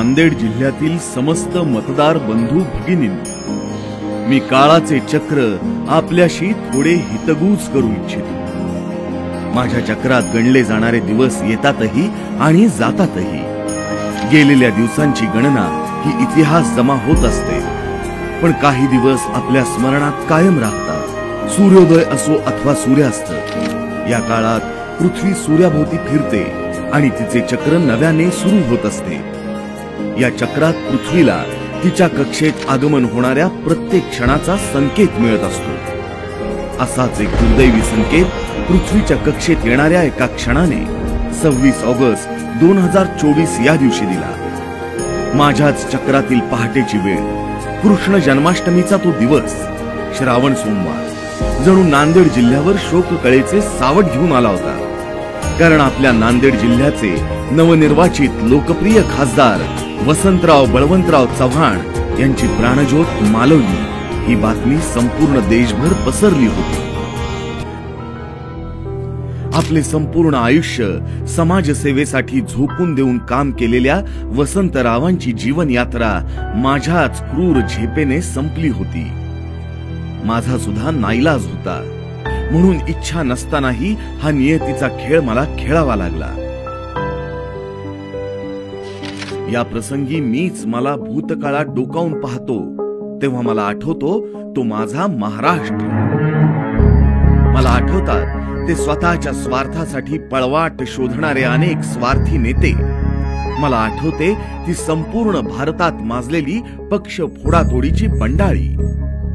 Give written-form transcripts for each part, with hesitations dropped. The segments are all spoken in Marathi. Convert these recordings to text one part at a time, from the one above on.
नांदेड जिल्ह्यातील समस्त मतदार बंधू भगिनींनो, मी काळाचे चक्र आपल्याशी थोडे हितगुज करू इच्छितो। माझ्या चक्रात गणले जाणारे दिवस येतातही आणि जातातही। गेलेल्या दिवसांची गणना ही इतिहास जमा होत असते, पण काही दिवस आपल्या स्मरणात कायम राहतात। सूर्योदय असो अथवा सूर्यास्त, या काळात पृथ्वी सूर्याभोवती फिरते आणि तिचे चक्र नव्याने सुरू होत असते। या चक्रात पृथ्वीला तिच्या कक्षेत आगमन होणाऱ्या प्रत्येक क्षणाचा संकेत मिळत असतो। असाच एक दुर्दैवी संकेत पृथ्वीच्या कक्षेत येणाऱ्या एका क्षणाने 26 ऑगस्ट 2024 या दिवशी दिला। माझ्याच चक्रातील पहाटेची वेळ, कृष्ण जन्माष्टमीचा तो दिवस, श्रावण सोमवार जणू नांदेड जिल्ह्यावर शोककळेचे सावट घेऊन आला होता। कारण आपल्या नांदेड जिल्ह्याचे नवनिर्वाचित लोकप्रिय खासदार वसंतराव बळवंतराव चव्हाण यांची प्राणज्योत मालवली ही बातमी संपूर्ण देशभर पसरली होती। आपले संपूर्ण आयुष्य समाजसेवेसाठी झोकून देऊन काम केलेल्या वसंतरावांची जीवन यात्रा माझ्याच क्रूर झेपेने संपली होती। माझा सुद्धा नाईलाज होता, म्हणून इच्छा नसतानाही हा नियतीचा खेळ मला खेळावा लागला। या प्रसंगी मीच मला भूतकाळात डोकावून पाहतो तेव्हा मला आठवतो तो माझा महाराष्ट्र। मला आठवतात ते स्वतःच्या स्वार्थासाठी पळवाट शोधणारे अनेक स्वार्थी नेते। मला आठवते ती संपूर्ण भारतात माजलेली पक्ष फोडातोडीची बंडाळी,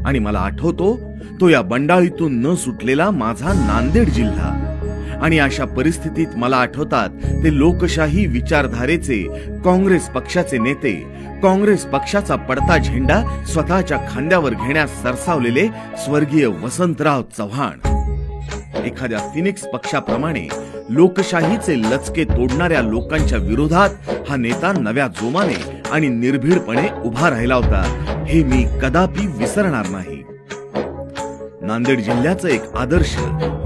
आणि मला आठवतो तो या बंडाळीतून न सुटलेला माझा नांदेड जिल्हा। आणि अशा परिस्थितीत मला आठवतात ते लोकशाही विचारधारेचे काँग्रेस पक्षाचे नेते, काँग्रेस पक्षाचा पडता झेंडा स्वतःच्या खांद्यावर घेण्यास सरसावलेले स्वर्गीय वसंतराव चव्हाण। एखाद्या फिनिक्स पक्षाप्रमाणे लोकशाहीचे लचके तोडणाऱ्या लोकांच्या विरोधात हा नेता नव्या जोमाने आणि निर्भीडपणे उभा राहिला होता, हे मी कदापि विसरणार नाही। नांदेड जिल्ह्याचं एक आदर्श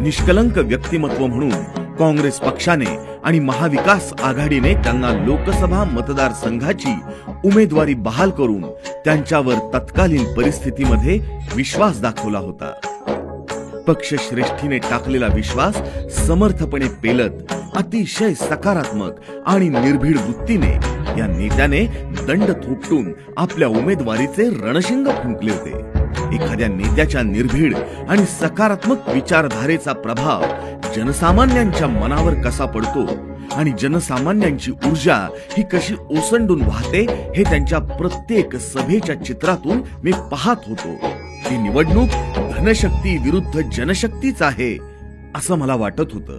निष्कलंक व्यक्तिमत्व म्हणून काँग्रेस पक्षाने आणि महाविकास आघाडीने त्यांना लोकसभा मतदारसंघाची उमेदवारी बहाल करून त्यांच्यावर तत्कालीन परिस्थितीमध्ये विश्वास दाखवला होता। पक्षश्रेष्ठीने टाकलेला विश्वास समर्थपणे पेलत अतिशय सकारात्मक आणि निर्भीड वृत्तीने या नेत्याने दंड थोपटून आपल्या उमेदवारीचे रणशिंग फुंकले होते। एखाद्या नेत्याच्या निर्भीड आणि सकारात्मक विचारधारेचा प्रभाव जनसामान्यांच्या मनावर कसा पडतो आणि जनसामान्यांची ऊर्जा ही कशी ओसंडून वाहते हे त्यांच्या प्रत्येक सभेच्या चित्रातून मी पाहत होतो। ही निवडणूक धनशक्ती विरुद्ध जनशक्तीच आहे असं मला वाटत होतं।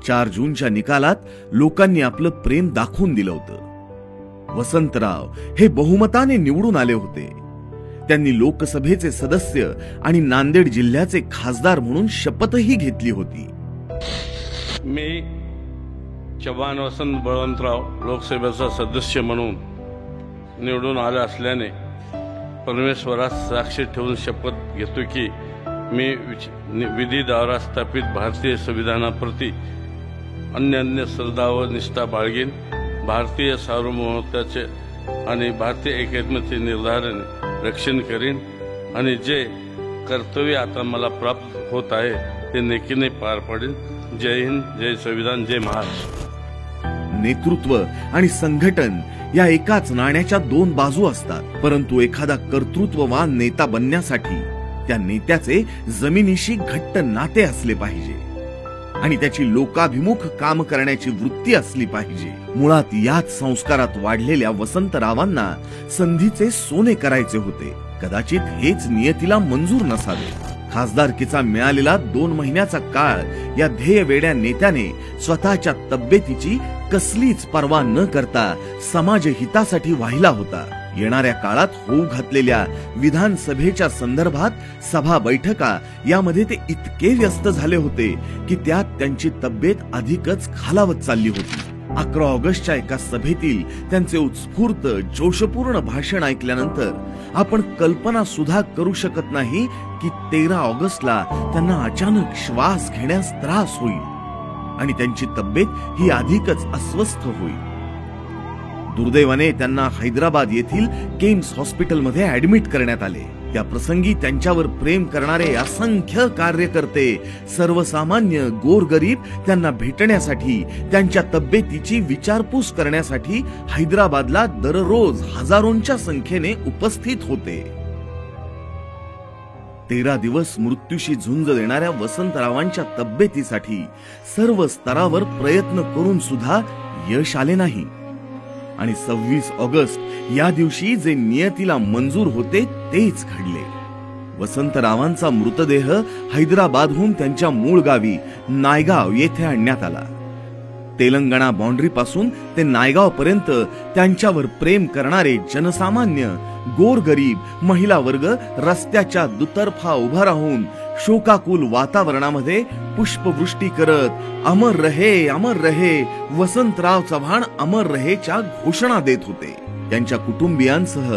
4 जूनच्या निकालात लोकांनी आपलं प्रेम दाखवून दिलं होतं। वसंतराव हे बहुमताने निवडून आले होते। त्यांनी लोकसभेचे सदस्य आणि नांदेड जिल्ह्याचे खासदार म्हणून शपथही घेतली होती। मी चव्हाण वसंत बळवंतराव लोकसभेचा सदस्य म्हणून निवडून आले असल्याने परमेश्वरास साक्षी ठेवून शपथ घेतो की मी विधी द्वारा स्थापित भारतीय संविधानाप्रती अन्य श्रद्धा व निष्ठा बाळगीन, भारतीय सार्वभौमत्वाचे आणि भारतीय एकात्मतेचे निर्धाराने रक्षण करीन आणि जे कर्तव्य आता मला प्राप्त होत आहे ते नेकीने पार पाडेन। जय हिंद, जय संविधान, जय महाराष्ट्र। नेतृत्व आणि संघटन या एकाच नाण्याच्या 2 बाजू असतात, परंतु एखादा कर्तृत्ववान नेता बनण्यासाठी त्या नेत्याचे जमिनीशी घट्ट नाते असले पाहिजे आणि त्याची लोकाभिमुख काम करण्याची वृत्ती असली पाहिजे। मुळात याच संस्कारात वाढलेल्या वसंतरावांना संधीचे सोने करायचे होते। कदाचित हेच नियतीला मंजूर नसावे। खासदारकीचा मिळालेला 2 महिन्याचा काळ या ध्येयवेड्या नेत्याने स्वतःच्या तब्येतीची कसलीच पर्वा न करता समाजहितासाठी वाहिला होता। येणाऱ्या काळात होऊ घातलेल्या विधानसभेच्या संदर्भात सभा बैठका यामध्ये ते इतके व्यस्त झाले होते की त्यात त्यांची तब्येत अधिकच खालावत चालली होती। 11 ऑगस्टच्या एका सभेतील त्यांचे उत्स्फूर्त जोशपूर्ण भाषण ऐकल्यानंतर आपण कल्पना सुद्धा करू शकत नाही की 13 ऑगस्टला त्यांना अचानक श्वास घेण्यास त्रास होईल आणि त्यांची तब्येत ही अधिकच अस्वस्थ होईल। दुर्दैवाने त्यांना हैदराबाद येथील केम्स हॉस्पिटलमध्ये ऍडमिट करण्यात आले. त्या प्रसंगी त्यांच्यावर प्रेम करणारे असंख्य कार्यकर्ते, सर्वसामान्य गोरगरीब त्यांना भेटण्यासाठी, त्यांच्या तब्येतीची विचारपूस करण्यासाठी हैदराबादला दररोज हजारोंच्या संख्येने उपस्थित होते. 13 दिवस मृत्यूशी झुंज देणाऱ्या वसंतरावांच्या तब्येतीसाठी सर्व स्तरावर प्रयत्न करून सुद्धा यश आले नाही. आणि 26 ऑगस्ट या दिवशी जे नियतीला मंजूर होते तेच घडले. वसंतरावांचा मृतदेह हैदराबादहून त्यांच्या मूळ गावी नायगाव येथे आणण्यात आला. तेलंगणा बाउंड्री पासून ते नायगाव पर्यंत त्यांच्यावर प्रेम करणारे जनसामान्य, गोरगरीब, महिला वर्ग रस्त्याच्या दुतर्फा उभा राहून शोकाकुल वातावरणामध्ये पुष्पवृष्टी करत अमर रहे वसंतराव चव्हाण अमर रहेच्या घोषणा देत होते. त्यांच्या कुटुंबियांसह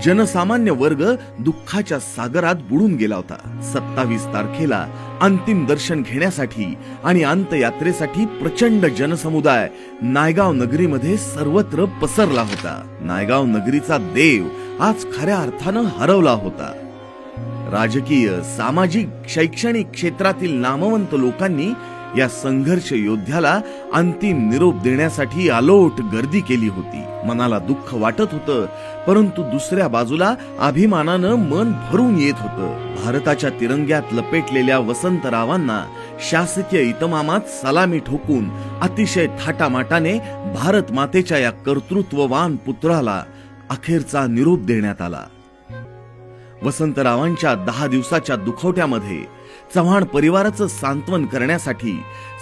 जनसामान्य वर्ग दुःखाच्या सागरात बुडून गेला होता. 27 तारखेला अंतिम दर्शन घेण्यासाठी आणि अंत्ययात्रेसाठी प्रचंड जनसमुदाय नायगाव नगरीमध्ये सर्वत्र पसरला होता. नायगाव नगरीचा देव आज खऱ्या अर्थानं हरवला होता. राजकीय, सामाजिक, शैक्षणिक क्षेत्रातील नामवंत लोकांनी या संघर्ष योद्ध्याला अंतिम निरोप देण्यासाठी अलोट गर्दी केली होती. मनाला दुःख वाटत होतं, परंतु दुसऱ्या बाजूला अभिमानानं मन भरून येत होतं. भारताच्या तिरंग्यात लपेटलेल्या वसंतरावांना शासकीय इतमामात सलामी ठोकून अतिशय थाटामाटाने भारत मातेच्या या कर्तृत्ववान पुत्राला अखेरचा निरोप देण्यात आला. वसंतरावांच्या 10 दिवसाच्या दुखवट्यामध्ये चव्हाण परिवाराचं सांत्वन करण्यासाठी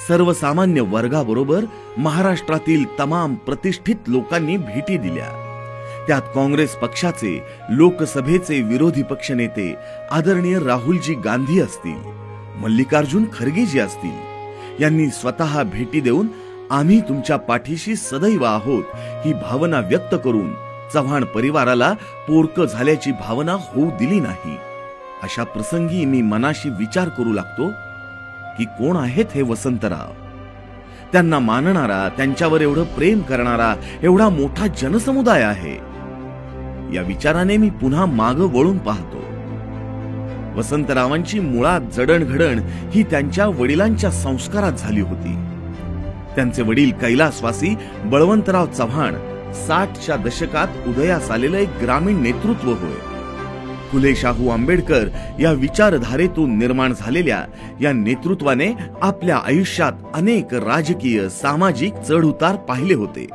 सर्वसामान्य वर्गाबरोबर महाराष्ट्रातील तमाम प्रतिष्ठित लोकांनी भेटी दिल्या. त्यात काँग्रेस पक्षाचे, लोकसभेचे विरोधी पक्षनेते आदरणीय राहुलजी गांधी असतील, मल्लिकार्जुन खरगेजी असतील, यांनी स्वतः भेटी देऊन आम्ही तुमच्या पाठीशी सदैव आहोत ही भावना व्यक्त करून चव्हाण परिवाराला पोरकं झाल्याची भावना होऊ दिली नाही. अशा प्रसंगी मी मनाशी विचार करू लागतो की कोण आहेत हे वसंतराव? त्यांना मानणारा, त्यांच्यावर एवढं प्रेम करणारा एवढा मोठा जनसमुदाय आहे. या विचाराने मी पुन्हा माग वळून पाहतो. वसंतरावांची मुळात जडणघडण ही त्यांच्या वडिलांच्या संस्कारात झाली होती. त्यांचे वडील कैलासवासी बळवंतराव चव्हाण 60च्या दशकात उदयास आलेलं एक ग्रामीण नेतृत्व होय. फुले शाहू आंबेडकर या विचारधारेतून निर्माण झालेल्या या नेतृत्वाने आपल्या आयुष्यात अनेक राजकीय, सामाजिक चढउतार पाहिले होते.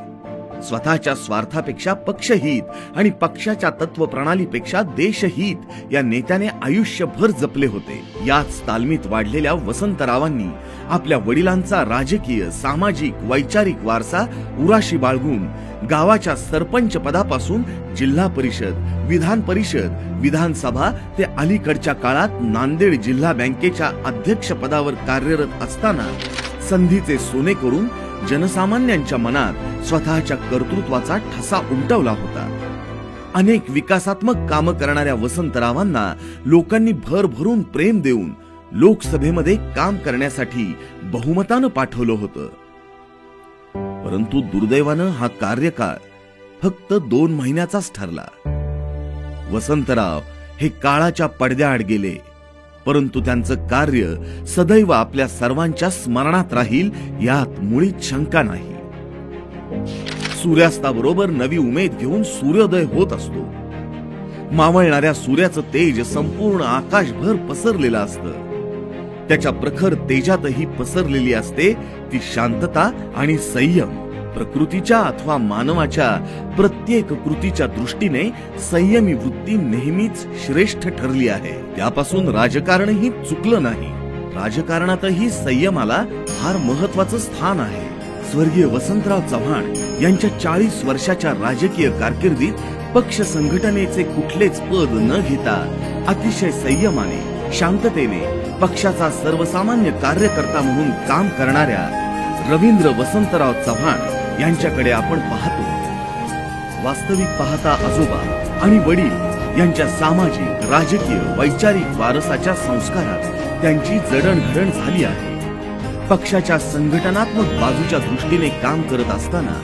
स्वतःच्या स्वार्थापेक्षा पक्षहित आणि पक्षाच्या तत्वप्रणालीपेक्षा देशहित या नेत्याने आयुष्यभर जपले होते. याच तालमीत वाढलेल्या वसंतरावांनी आपल्या वडिलांचा राजकीय, सामाजिक, वैचारिक वारसा उराशी बाळगून गावाच्या सरपंच पदापासून जिल्हा परिषद, विधान परिषद, विधानसभा ते अलीकडच्या काळात नांदेड जिल्हा बँकेच्या अध्यक्ष पदावर कार्यरत असताना संधीचे सोने करून जनसामान्यांच्या मनात स्वतःच्या कर्तृत्वाचा ठसा उमटवला होता. अनेक विकासात्मक कामं करणाऱ्या वसंतरावांना लोकांनी भरभरून प्रेम देऊन लोकसभेमध्ये काम करण्यासाठी बहुमतानं पाठवलं होतं. परंतु दुर्दैवानं हा कार्यकाळ फक्त 2 महिन्याचाच ठरला. वसंतराव हे काळाच्या पडद्याआड गेले, परंतु त्यांचं कार्य सदैव आपल्या सर्वांच्या स्मरणात राहील यात मुळीच शंका नाही. सूर्यास्ताबरोबर नवी उमेद घेऊन सूर्योदय होत असतो. मावळणाऱ्या सूर्याचं तेज संपूर्ण आकाशभर पसरलेलं असतं. त्याच्या प्रखर तेजातही पसरलेली असते ती शांतता आणि संयम. प्रकृतीच्या अथवा मानवाच्या प्रत्येक कृतीच्या दृष्टीने संयमी वृत्ती नेहमीच श्रेष्ठ ठरली आहे. त्यापासून राजकारणही चुकलं नाही. राजकारणातही संयमाला फार महत्वाचं स्थान आहे. स्वर्गीय वसंतराव चव्हाण यांच्या 40 वर्षाच्या राजकीय कारकिर्दीत पक्ष संघटनेचे कुठलेच पद न घेता अतिशय संयमाने, शांततेने पक्षाचा सर्वसामान्य कार्यकर्ता म्हणून काम करणाऱ्या रवींद्र वसंतराव चव्हाण यांच्याकडे आपण पाहतो. वास्तविक पाहता आजोबा आणि वडील यांच्या सामाजिक, राजकीय, वैचारिक वारसाच्या संस्कारात त्यांची जडणघडण झाली आहे. पक्षाच्या संघटनात्मक बाजूच्या दृष्टीने काम करत असताना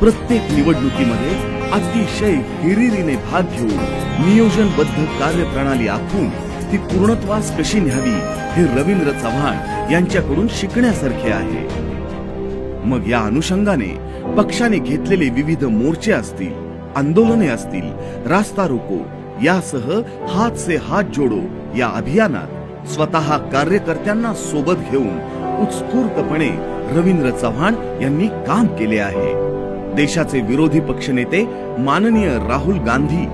प्रत्येक निवडणुकीमध्ये अतिशय हिरिरीने भाग घेऊन नियोजनबद्ध कार्यप्रणाली आखून ती पूर्णत्वास कशी न्यावी हे रवींद्र चव्हाण यांच्याकडून शिकण्यासारखे आहे. मग या अनुषंगाने पक्षाने घेतलेले विविध मोर्चे असतील, आंदोलने असतील, रास्ता रोको यासह हात से हात जोडो या अभियानात स्वतः कार्यकर्त्यांना सोबत घेऊन उत्स्फूर्तपणे रवींद्र चव्हाण यांनी काम केले आहे. देशाचे विरोधी पक्षनेते माननीय राहुल गांधी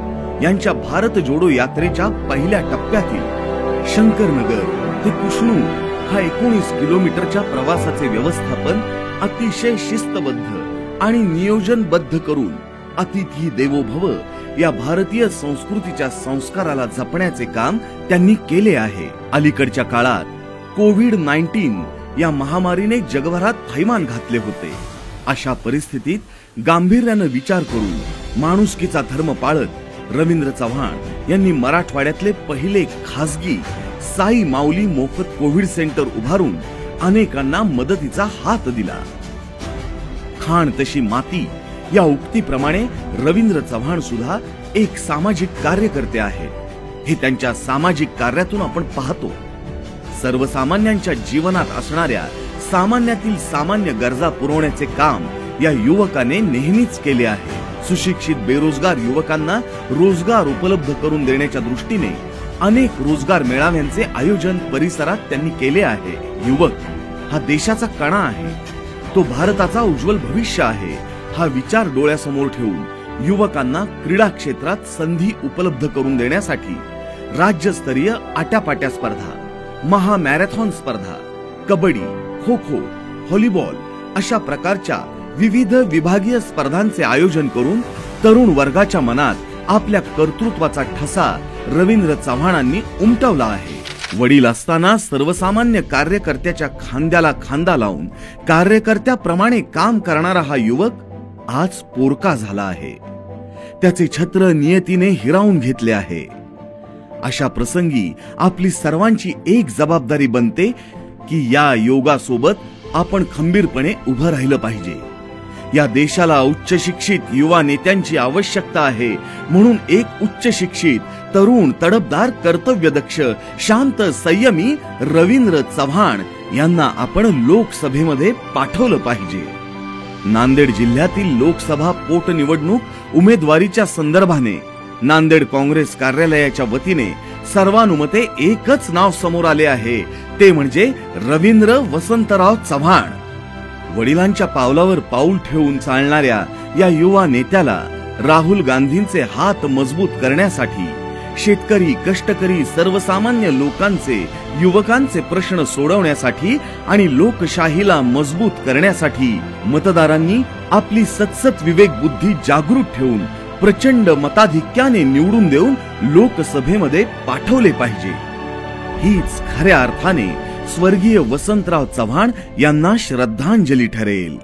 यांच्या भारत जोडो यात्रेच्या पहिल्या टप्प्यातील शंकरनगर ते कुशनू हा 19 किलोमीटरच्या प्रवासाचे व्यवस्थापन अतिशय शिस्तबद्ध आणि नियोजनबद्ध करून अतिथी देवो भव या भारतीय संस्कृतीच्या संस्काराला जपण्याचे काम त्यांनी केले आहे. अलीकडच्या काळात कोविड-19 या महामारीने जगभरात थैमान घातले होते. अशा परिस्थितीत गांभीर्याने विचार करून माणुसकीचा धर्म पाळत रवींद्र चव्हाण यांनी मराठवाड्यातले पहिले खासगी साई माऊली मोफत कोविड सेंटर उभारून अनेकांना मदतीचा हात दिला. खाण तशी माती या उक्तीप्रमाणे रवींद्र चव्हाण सुद्धा एक सामाजिक कार्यकर्ते आहेत. हे त्यांच्या सामाजिक कार्यातून आपण पाहतो. सर्वसामान्यांच्या जीवनात असणाऱ्या सामान्यातील सामान्य गरजा पुरवण्याचे काम या युवकाने नेहमीच केले आहे. सुशिक्षित बेरोजगार युवकांना रोजगार उपलब्ध करून देण्याच्या दृष्टीने अनेक रोजगार मेळाव्यांचे आयोजन परिसरात त्यांनी केले आहे. युवक हा देशाचा कणा आहे, तो भारताचा उज्ज्वल भविष्य आहे हा विचार डोळ्यासमोर ठेवून युवकांना क्रीडा क्षेत्रात संधी उपलब्ध करून देण्यासाठी राज्यस्तरीय आट्यापाट्या स्पर्धा, महामॅरेथॉन स्पर्धा, कबड्डी, खो खो, व्हॉलीबॉल अशा प्रकारच्या विविध विभागीय स्पर्धांचे आयोजन करून तरुण वर्गाच्या मनात आपल्या कर्तृत्वाचा ठसा रवींद्र चव्हाणांनी उमटवला आहे. वडील असताना सर्वसामान्य कार्यकर्त्याच्या खांद्याला खांदा लावून कार्यकर्त्याप्रमाणे काम करणारा हा युवक आज पोरका झाला आहे. त्याचे छत्र नियतीने हिरावून घेतले आहे. अशा प्रसंगी आपली सर्वांची एक जबाबदारी बनते की या योगासोबत आपण खंबीरपणे उभं राहिलं पाहिजे. या देशाला उच्च शिक्षित युवा नेत्यांची आवश्यकता आहे. म्हणून एक उच्च शिक्षित, तरुण, तडफदार, कर्तव्यदक्ष, शांत, संयमी रवींद्र चव्हाण यांना आपण लोकसभेमध्ये पाठवलं पाहिजे. नांदेड जिल्ह्यातील लोकसभा पोटनिवडणूक उमेदवारीच्या संदर्भाने नांदेड काँग्रेस कार्यालयाच्या वतीने सर्वानुमते एकच नाव समोर आले आहे, ते म्हणजे रवींद्र वसंतराव चव्हाण. वडिलांच्या पावलावर पाऊल ठेवून चालणाऱ्या या युवा नेत्याला राहुल गांधींचे हात मजबूत करण्यासाठी शेतकरी, कष्टकरी, सर्वसामान्य लोकांचे, युवकांचे प्रश्न सोडवण्यासाठी आणि लोकशाहीला मजबूत करण्यासाठी मतदारांनी आपली सतसत विवेक बुद्धी जागृत ठेवून प्रचंड मताधिक्याने निवडून देऊन लोकसभेमध्ये पाठवले पाहिजे. हीच खऱ्या अर्थाने स्वर्गीय वसंतराव चव्हाण यांना श्रद्धांजली ठरेल.